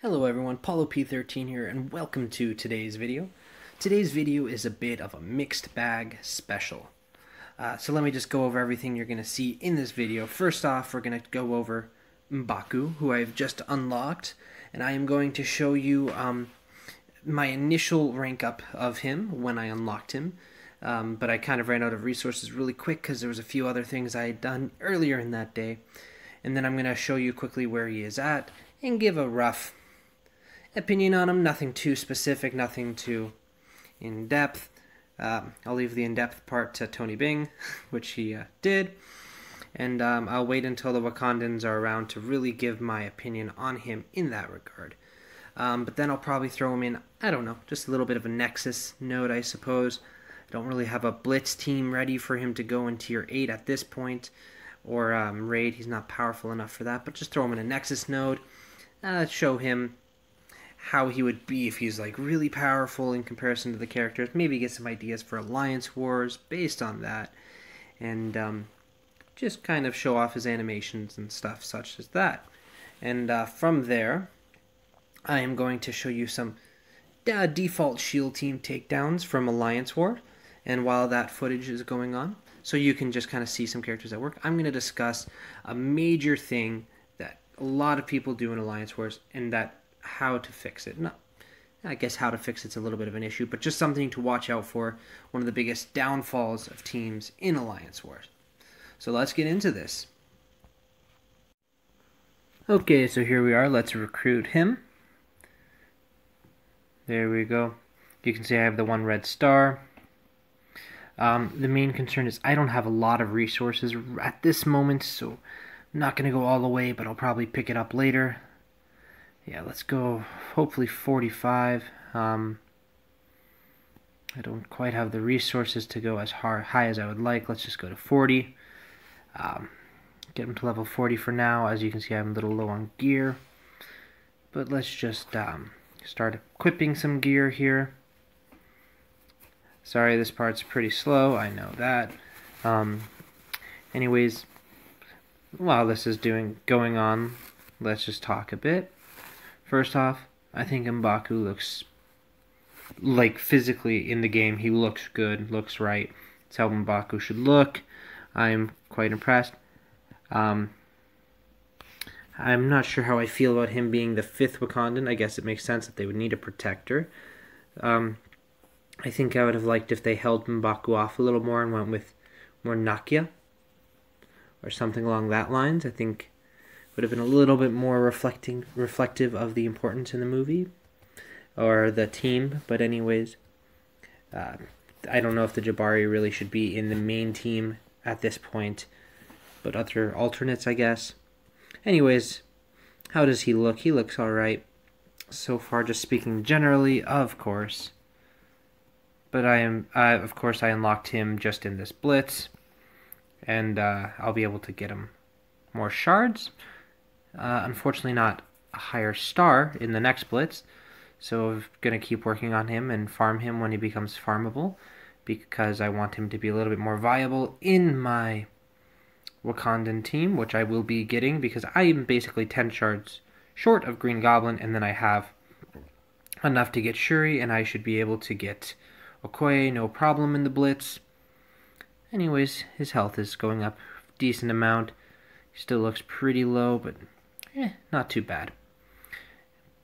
Hello everyone, Paulo P13 here, and welcome to today's video. Today's video is a bit of a mixed bag special. So let me just go over everything you're going to see in this video. First off, we're going to go over MBaku, who I've just unlocked, and I am going to show you my initial rank up of him when I unlocked him. But I kind of ran out of resources really quick because there was a few other things I had done earlier in that day. And then I'm going to show you quickly where he is at and give a rough opinion on him. Nothing too specific, nothing too in-depth. I'll leave the in-depth part to Tony Bing, which he did. And I'll wait until the Wakandans are around to really give my opinion on him in that regard. But then I'll probably throw him in, I don't know, just a little bit of a Nexus Node, I suppose. I don't really have a Blitz team ready for him to go in Tier 8 at this point. Or Raid, he's not powerful enough for that. But just throw him in a Nexus Node. Show him how he would be if he's like really powerful in comparison to the characters. Maybe get some ideas for Alliance Wars based on that. And just kind of show off his animations and stuff such as that. And from there, I am going to show you some default shield team takedowns from Alliance War. And while that footage is going on, so you can just kind of see some characters at work, I'm going to discuss a major thing that a lot of people do in Alliance Wars, and that how to fix it. No, I guess how to fix it's a little bit of an issue, but just something to watch out for. One of the biggest downfalls of teams in Alliance Wars. So let's get into this. Okay, so here we are. Let's recruit him. There we go. You can see I have the one red star. The main concern is I don't have a lot of resources at this moment, so I'm not going to go all the way, but I'll probably pick it up later. Yeah, let's go hopefully 45. I don't quite have the resources to go as high as I would like. Let's just go to 40. Get him to level 40 for now. As you can see, I'm a little low on gear. But let's just start equipping some gear here. Sorry, this part's pretty slow. I know that. Anyways, while this is going on, let's just talk a bit. First off, I think MBaku looks like physically in the game. He looks good, looks right. It's how MBaku should look. I'm quite impressed. I'm not sure how I feel about him being the 5th Wakandan. I guess it makes sense that they would need a protector. I think I would have liked if they held MBaku off a little more and went with more Nakia or something along that lines. I think would have been a little bit more reflective of the importance in the movie or the team. But anyways, I don't know if the Jabari really should be in the main team at this point, but other alternates, I guess. Anyways, how does he look? He looks alright so far, just speaking generally, of course. But of course, I unlocked him just in this blitz, and I'll be able to get him more shards. Unfortunately, not a higher star in the next blitz, so I'm going to keep working on him and farm him when he becomes farmable, because I want him to be a little bit more viable in my Wakandan team, which I will be getting, because I am basically 10 shards short of Green Goblin, and then I have enough to get Shuri, and I should be able to get Okoye, no problem in the blitz. Anyways, his health is going up a decent amount. He still looks pretty low, but not too bad.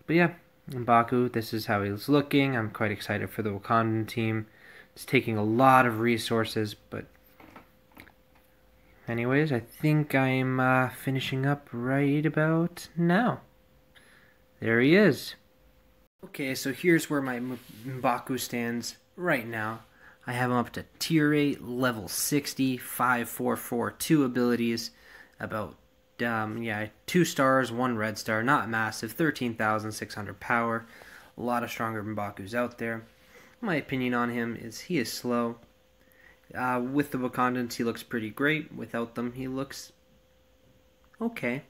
But yeah, MBaku, this is how he's looking. I'm quite excited for the Wakandan team. It's taking a lot of resources, but anyways, I think I'm finishing up right about now. There he is. Okay, so here's where my MBaku stands right now. I have him up to Tier 8, level 60, 5-4-4-2 abilities, about 2 stars, 1 red star, not massive, 13,600 power. A lot of stronger MBakus out there. My opinion on him is he is slow. With the Wakandans, he looks pretty great. Without them, he looks okay.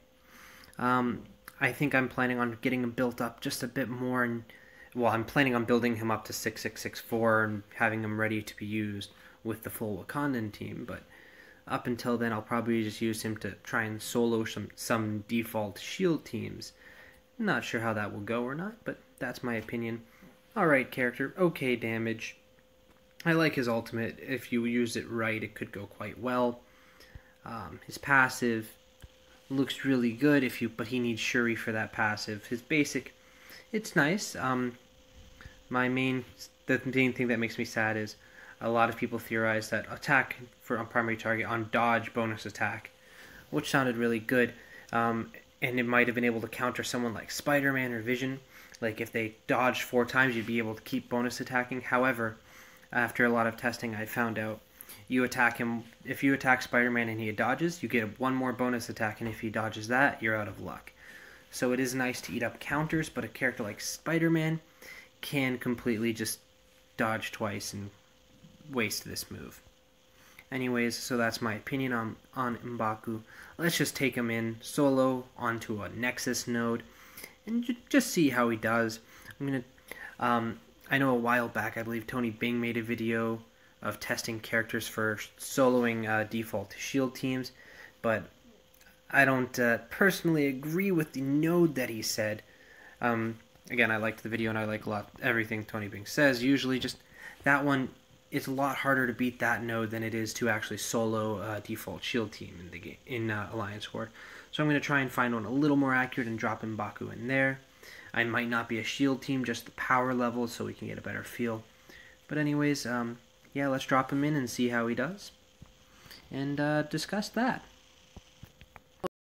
I think I'm planning on getting him built up just a bit more, and well, I'm planning on building him up to 6664 and having him ready to be used with the full Wakandan team, but up until then I'll probably just use him to try and solo some default shield teams Not sure how that will go or not, but that's my opinion. Alright, character, okay damage. I like his ultimate. If you use it right, it could go quite well. His passive looks really good, but he needs Shuri for that passive. His basic, it's nice. The main thing that makes me sad is a lot of people theorize that attack for a primary target on dodge bonus attack, which sounded really good, and it might have been able to counter someone like Spider-Man or Vision. Like if they dodged 4 times, you'd be able to keep bonus attacking. However, after a lot of testing, I found out you attack him. If you attack Spider-Man and he dodges, you get 1 more bonus attack, and if he dodges that, you're out of luck. So it is nice to eat up counters, but a character like Spider-Man can completely just dodge twice and waste this move. Anyways, so that's my opinion on MBaku. Let's just take him in solo onto a Nexus node and just see how he does. I know a while back, I believe Tony Bing made a video of testing characters for soloing default shield teams, but I don't personally agree with the node that he said. Again, I liked the video and I like everything Tony Bing says. Usually, just that one, it's a lot harder to beat that node than it is to actually solo default shield team in the game in Alliance Horde. So I'm going to try and find one a little more accurate and drop MBaku in there. I might not be a shield team, just the power level, so we can get a better feel. But anyways, yeah, let's drop him in and see how he does, and discuss that.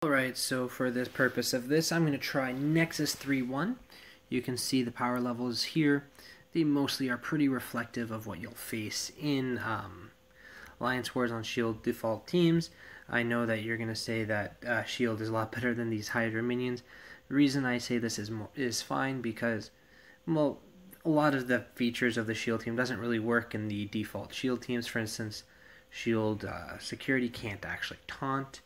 Alright, so for the purpose of this, I'm going to try Nexus 3-1. You can see the power levels here. They mostly are pretty reflective of what you'll face in Alliance Wars on shield default teams. I know that you're going to say that shield is a lot better than these Hydra minions. The reason I say this is fine because, well, a lot of the features of the shield team doesn't really work in the default shield teams. For instance, shield security can't actually taunt.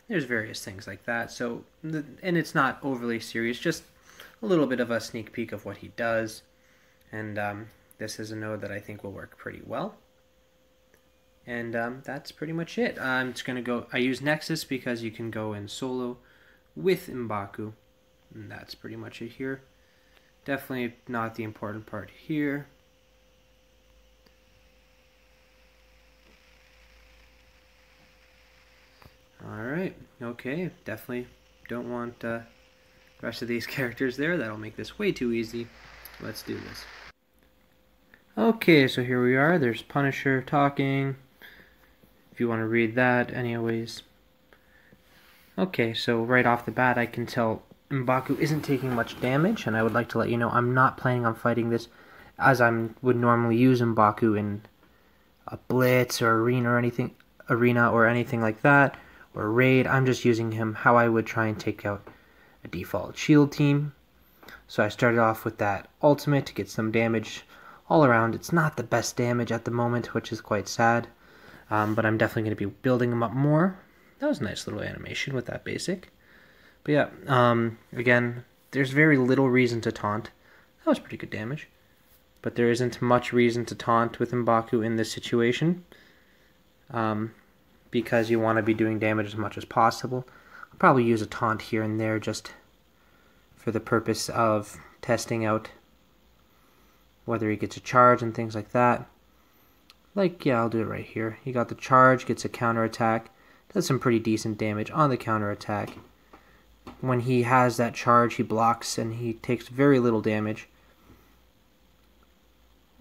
There's various things like that. So, and it's not overly serious, just a little bit of a sneak peek of what he does. And this is a node that I think will work pretty well. And that's pretty much it. I'm just going to go, I use Nexus because you can go in solo with MBaku. And that's pretty much it here. Definitely not the important part here. Alright, okay, definitely don't want the rest of these characters there. That'll make this way too easy. Let's do this. Okay, so here we are. There's Punisher talking. If you want to read that, anyways. Okay, so right off the bat, I can tell MBaku isn't taking much damage, and I would like to let you know I'm not planning on fighting this as I would normally use MBaku in a blitz or arena or anything like that, or raid. I'm just using him how I would try and take out a default shield team. So I started off with that ultimate to get some damage all around. It's not the best damage at the moment, which is quite sad, but I'm definitely going to be building him up more. That was a nice little animation with that basic. But yeah, again, there's very little reason to taunt. That was pretty good damage. But there isn't much reason to taunt with MBaku in this situation, because you want to be doing damage as much as possible. I'll probably use a taunt here and there just for the purpose of testing out whether he gets a charge and things like that. Like, yeah, I'll do it right here. He got the charge, gets a counterattack, does some pretty decent damage on the counterattack. When he has that charge, he blocks and he takes very little damage.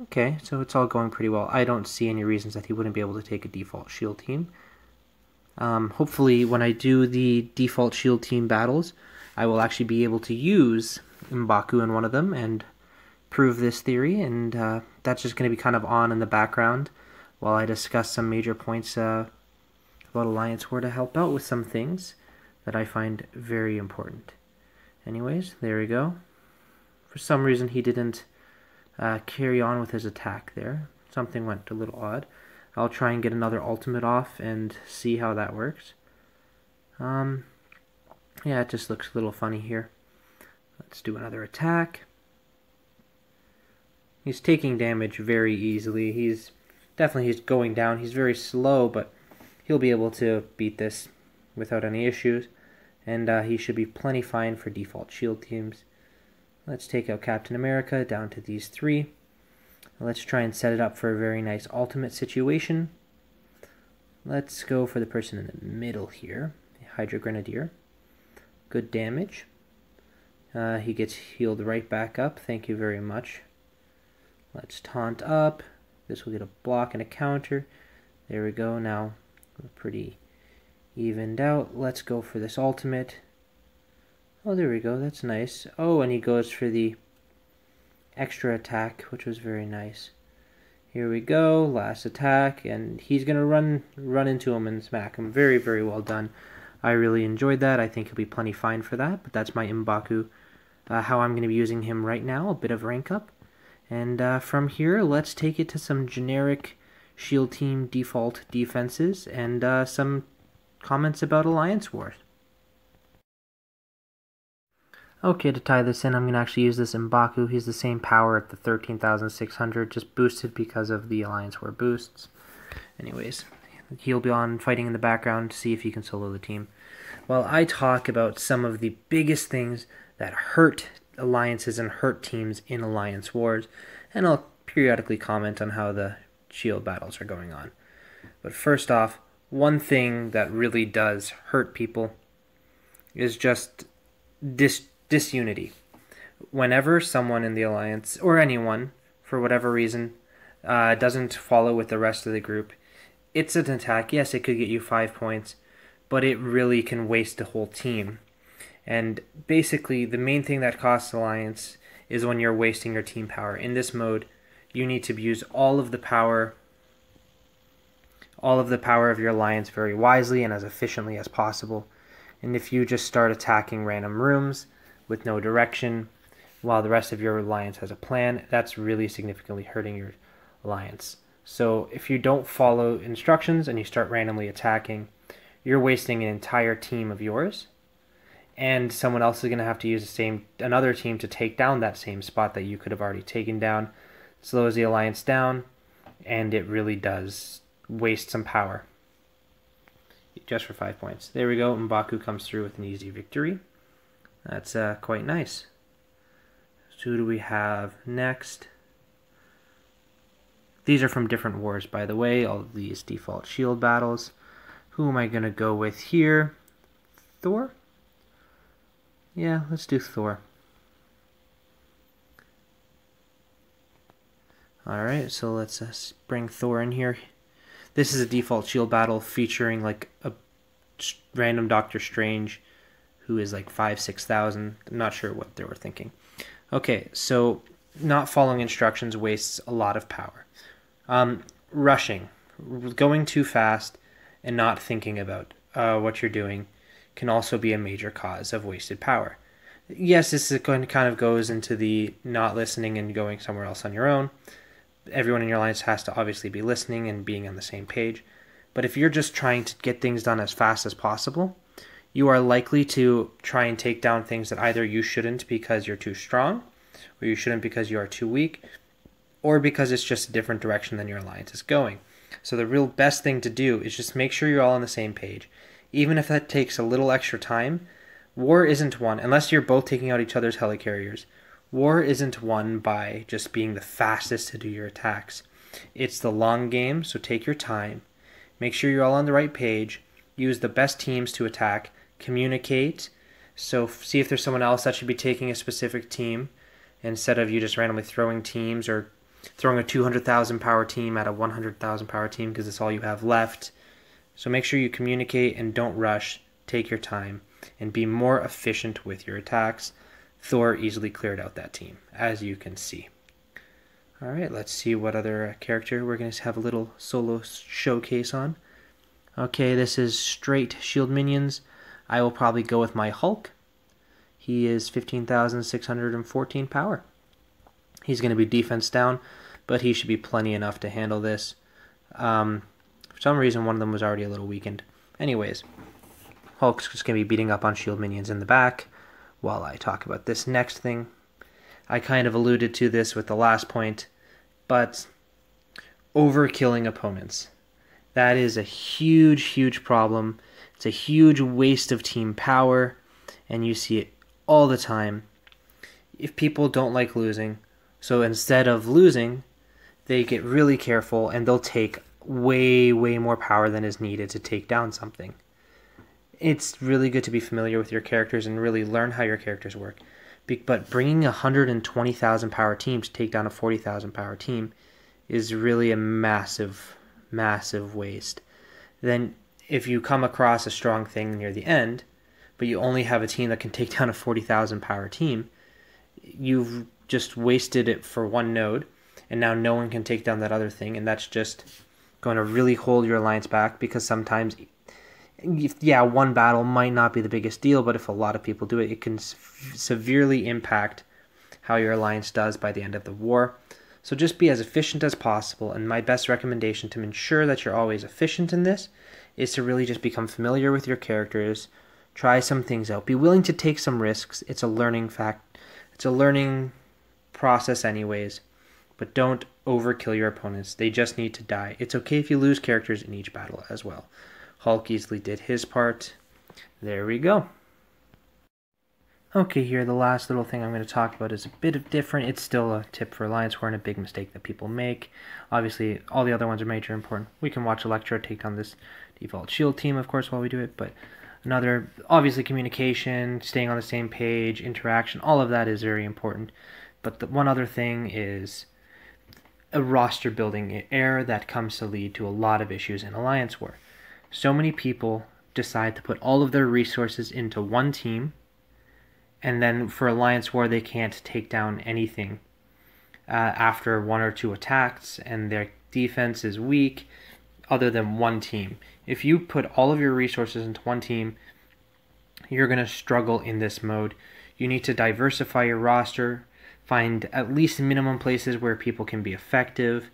Okay, so it's all going pretty well. I don't see any reasons that he wouldn't be able to take a default shield team. Hopefully, when I do the default shield team battles, I will actually be able to use MBaku in one of them and prove this theory, and that's just going to be kind of on in the background while I discuss some major points about Alliance War to help out with some things that I find very important. Anyways, there we go. For some reason he didn't carry on with his attack there. Something went a little odd. I'll try and get another ultimate off and see how that works. Yeah, it just looks a little funny here. Let's do another attack. He's taking damage very easily. He's going down. He's very slow, but he'll be able to beat this without any issues. And he should be plenty fine for default shield teams. Let's take out Captain America down to these three. Let's try and set it up for a very nice ultimate situation. Let's go for the person in the middle here, Hydra Grenadier. Good damage. He gets healed right back up. Thank you very much. Let's taunt up. This will get a block and a counter. There we go. Now we're pretty evened out. Let's go for this ultimate. Oh, there we go. That's nice. Oh, and he goes for the extra attack, which was very nice. Here we go. Last attack, and he's gonna run into him and smack him. Very, very well done. I really enjoyed that. I think he'll be plenty fine for that. But that's my MBaku. How I'm going to be using him right now. A bit of rank up. And from here, let's take it to some generic Shield Team default defenses and some comments about Alliance Wars. Okay, to tie this in, I'm going to actually use this MBaku. He's the same power at the 13,600, just boosted because of the Alliance War boosts. Anyways, he'll be on fighting in the background to see if he can solo the team. While I talk about some of the biggest things that hurt alliances and hurt teams in Alliance Wars, and I'll periodically comment on how the shield battles are going on. But first off, one thing that really does hurt people is just disunity. Whenever someone in the alliance, or anyone, for whatever reason, doesn't follow with the rest of the group, it's an attack. Yes, it could get you 5 points, but it really can waste the whole team. And basically, the main thing that costs Alliance is when you're wasting your team power. In this mode, you need to use all of the power of your Alliance very wisely and as efficiently as possible. And if you just start attacking random rooms with no direction, while the rest of your Alliance has a plan, that's really significantly hurting your Alliance. So if you don't follow instructions and you start randomly attacking, you're wasting an entire team of yours, and someone else is going to have to use another team to take down that same spot that you could have already taken down. Slows the Alliance down, and it really does waste some power. Just for 5 points. There we go. MBaku comes through with an easy victory. That's quite nice. So who do we have next? These are from different wars, by the way. All of these default shield battles. Who am I going to go with here? Thor? Yeah, let's do Thor. Alright, so let's bring Thor in here. This is a default shield battle featuring like a random Doctor Strange who is like 5,000-6,000. I'm not sure what they were thinking. Okay, so not following instructions wastes a lot of power. Rushing, going too fast, and not thinking about what you're doing can also be a major cause of wasted power. Yes, this is kind of goes into the not listening and going somewhere else on your own. Everyone in your alliance has to obviously be listening and being on the same page. But if you're just trying to get things done as fast as possible, you are likely to try and take down things that either you shouldn't because you're too strong, or you shouldn't because you are too weak, or because it's just a different direction than your alliance is going. So the real best thing to do is just make sure you're all on the same page. Even if that takes a little extra time, war isn't won, unless you're both taking out each other's helicarriers. War isn't won by just being the fastest to do your attacks. It's the long game, so take your time. Make sure you're all on the right page. Use the best teams to attack. Communicate. So see if there's someone else that should be taking a specific team instead of you just randomly throwing teams or throwing a 200,000 power team at a 100,000 power team because it's all you have left. So make sure you communicate and don't rush. Take your time and be more efficient with your attacks. Thor easily cleared out that team, as you can see. Alright, let's see what other character we're going to have a little solo showcase on. Okay, this is straight shield minions. I will probably go with my Hulk. He is 15,614 power. He's going to be defense down, but he should be plenty enough to handle this. For some reason, one of them was already a little weakened. Anyways, Hulk's just going to be beating up on shield minions in the back while I talk about this next thing. I kind of alluded to this with the last point, but overkilling opponents. That is a huge, huge problem. It's a huge waste of team power, and you see it all the time. if people don't like losing, so instead of losing, they get really careful and they'll take way more power than is needed to take down something. It's really good to be familiar with your characters and really learn how your characters work. But bringing a 120,000 power team to take down a 40,000 power team is really a massive waste. Then if you come across a strong thing near the end, but you only have a team that can take down a 40,000 power team, you've just wasted it for one node, and now no one can take down that other thing, and that's just going to really hold your alliance back, because sometimes, yeah, one battle might not be the biggest deal, but if a lot of people do it, it can severely impact how your alliance does by the end of the war. So just be as efficient as possible, and my best recommendation to ensure that you're always efficient in this is to really just become familiar with your characters, try some things out, be willing to take some risks. It's a learning process anyways, but don't overkill your opponents. They just need to die. It's okay if you lose characters in each battle as well. Hulk easily did his part. There we go. Okay, here the last little thing I'm going to talk about is a bit different. It's still a tip for Alliance War and a big mistake that people make. Obviously, all the other ones are major important. We can watch Electro take down this default shield team, of course, while we do it, but another, obviously, communication, staying on the same page, interaction, all of that is very important. But the one other thing is a roster building error that comes to lead to a lot of issues in Alliance War. So many people decide to put all of their resources into one team, and then for Alliance War they can't take down anything after one or two attacks, and their defense is weak other than one team. If you put all of your resources into one team, you're going to struggle in this mode. You need to diversify your roster, find at least minimum places where people can be effective.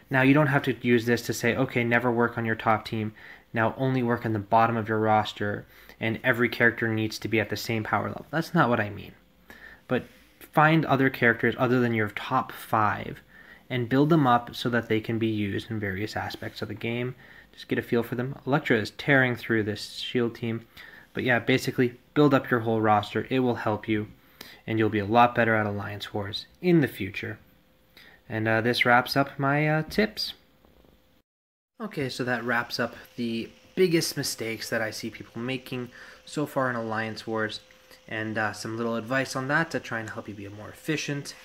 Now, you don't have to use this to say, okay, never work on your top team, now only work on the bottom of your roster, and every character needs to be at the same power level. That's not what I mean. But find other characters other than your top 5 and build them up so that they can be used in various aspects of the game. Just get a feel for them. Elektra is tearing through this shield team. But yeah, basically, build up your whole roster. It will help you, and you'll be a lot better at Alliance Wars in the future. And this wraps up my tips. Okay, so that wraps up the biggest mistakes that I see people making so far in Alliance Wars, and some little advice on that to try and help you be more efficient.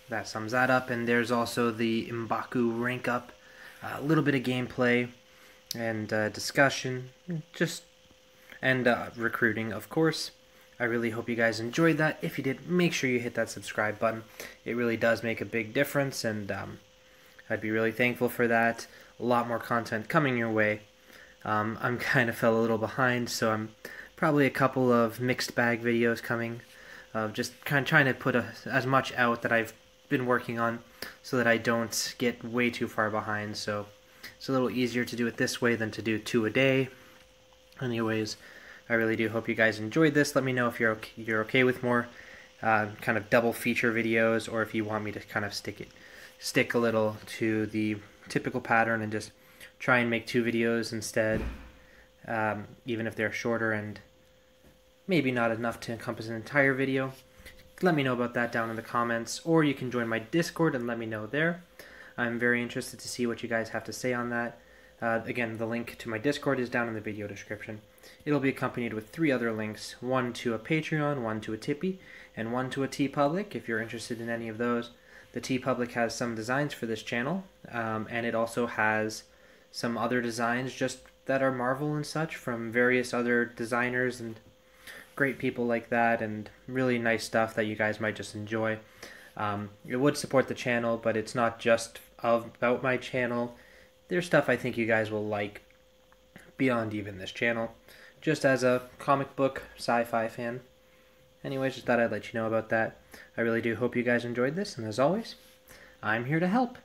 That sums that up. And there's also the MBaku rank up, a little bit of gameplay and discussion, and recruiting, of course. I really hope you guys enjoyed that. If you did, make sure you hit that subscribe button. It really does make a big difference, and I'd be really thankful for that. A lot more content coming your way. I'm kind of fell a little behind, so I'm probably a couple of mixed bag videos coming. Just kind of trying to put as much out that I've been working on so that I don't get way too far behind. So it's a little easier to do it this way than to do 2 a day. Anyways, I really do hope you guys enjoyed this. Let me know if you're okay with more kind of double feature videos, or if you want me to kind of stick a little to the typical pattern and just try and make 2 videos instead, even if they're shorter and maybe not enough to encompass an entire video. Let me know about that down in the comments, or you can join my Discord and let me know there. I'm very interested to see what you guys have to say on that. Again, the link to my Discord is down in the video description. It'll be accompanied with 3 other links, one to a Patreon, one to a Tippy, and one to a TeePublic if you're interested in any of those. The TeePublic has some designs for this channel, and it also has some other designs just that are Marvel and such from various other designers and great people like that, and really nice stuff that you guys might just enjoy. It would support the channel, but it's not just about my channel. There's stuff I think you guys will like beyond even this channel, just as a comic book sci-fi fan. Anyways, just thought I'd let you know about that. I really do hope you guys enjoyed this, and as always, I'm here to help.